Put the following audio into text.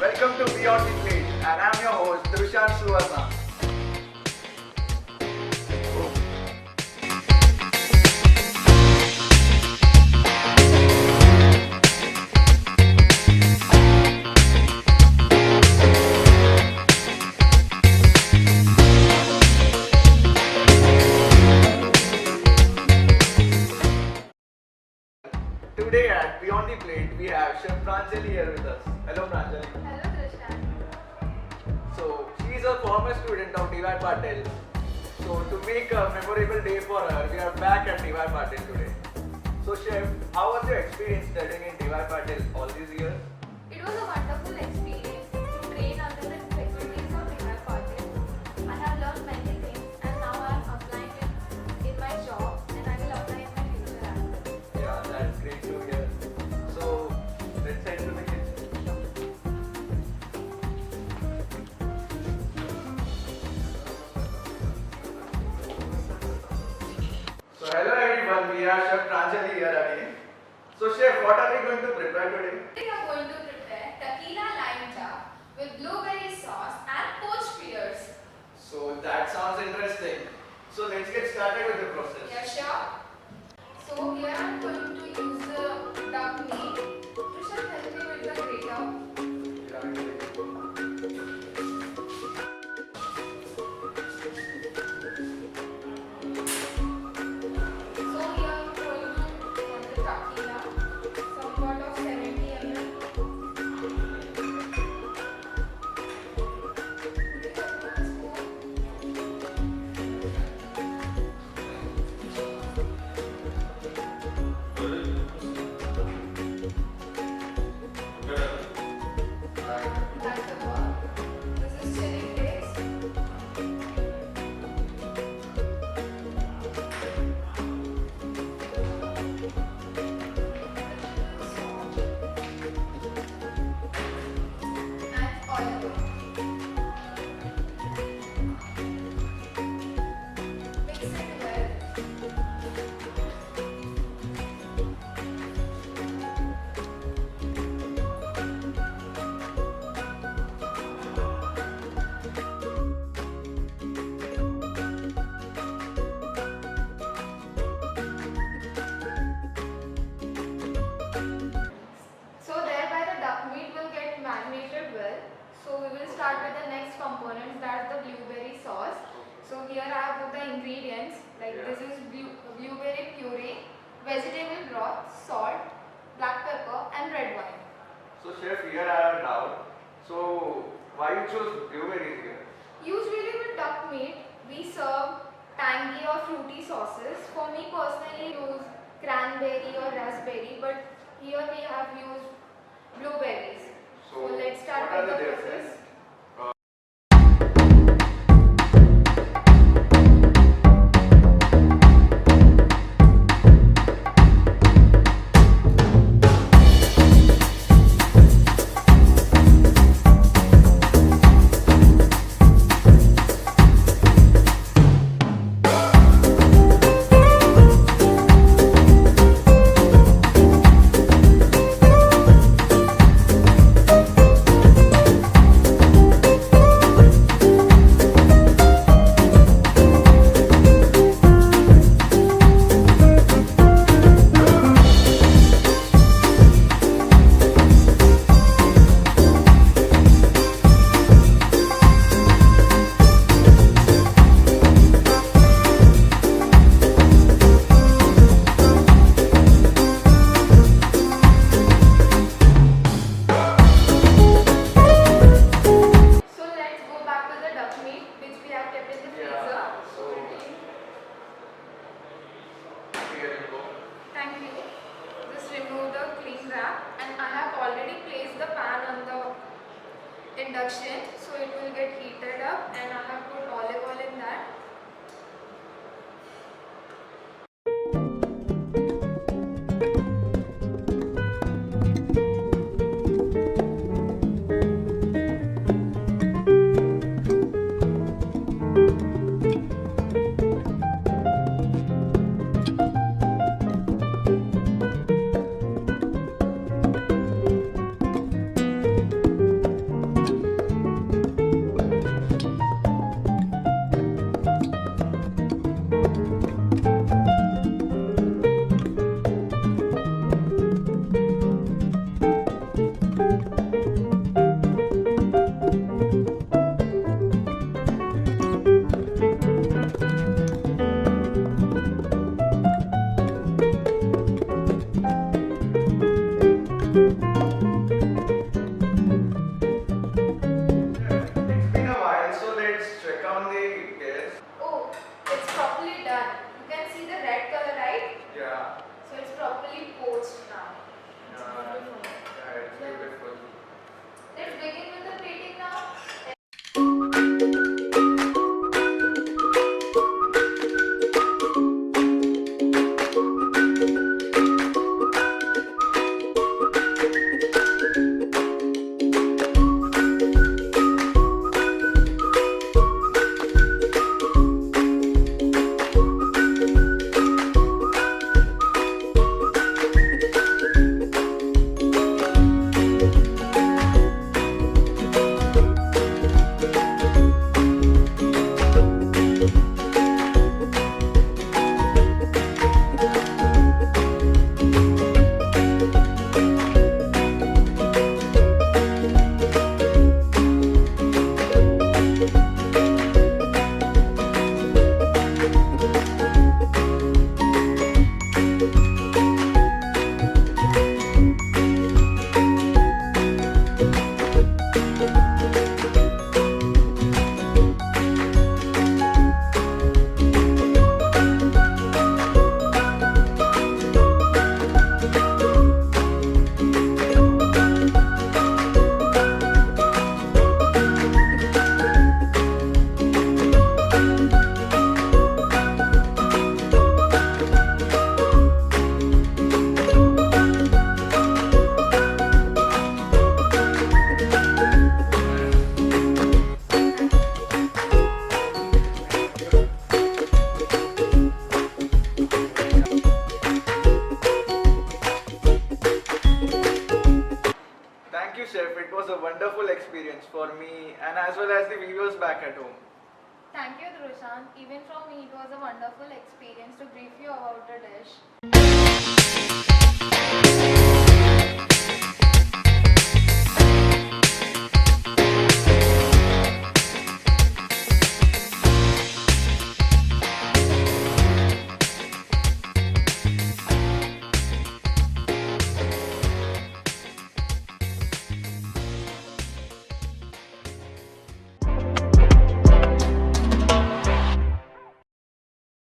Welcome to Beyond the Plate, and I'm your host, Trishant Suvarna. Today at Beyond the Plate, we have Chef Pranjali here with us. Hello, Pranjali. Hello, Trishant. So, she is a former student of DY Patil. So, to make a memorable day for her, we are back at DY Patil today. So, Chef, how was your experience studying in DY Patil all these years? It was a wonderful experience to train under the faculties of Tequila Lime. I have learned many things and now I am applying it in my job and I will apply in my future as well. Yeah, that's great to hear. So, let's head to the kitchen. So, hello everyone, we are Chef Pranjali here again. So, Chef, what are we going to prepare today? We are going to prepare Tequila Lime Chicken with blueberry sauce and poached pears. So, that sounds interesting. So, let's get started with the process. Yeah, sure. So here I am going to use the duck meat. Trishant, help me with the grater. So here I am going to want the tequila, somewhat of 70 ml. Black pepper. This is chili flakes. And olive oil. Mix it well. So thereby the duck meat will get marinated well. So we will start with the next component, that is the blueberry sauce. So here I have put the ingredients, like this is blueberry puree, vegetable broth, salt, black pepper and red wine. So, Chef, here I have a doubt. So, why you chose blueberries here? Usually with duck meat, we serve tangy or fruity sauces. For me personally, use cranberry or raspberry, but here we have used blueberries. So let's start what are with the the process. difference? So let's go back to the duck meat which we have kept in the freezer. Yeah, so here you go. Thank you. Just remove the cling wrap and I have already placed the pan on the induction so it will get heated up and I have put olive oil in that. you, chef. It was a wonderful experience for me and as well as the viewers back at home. Thank you, Drushan. Even for me, it was a wonderful experience to brief you about the dish.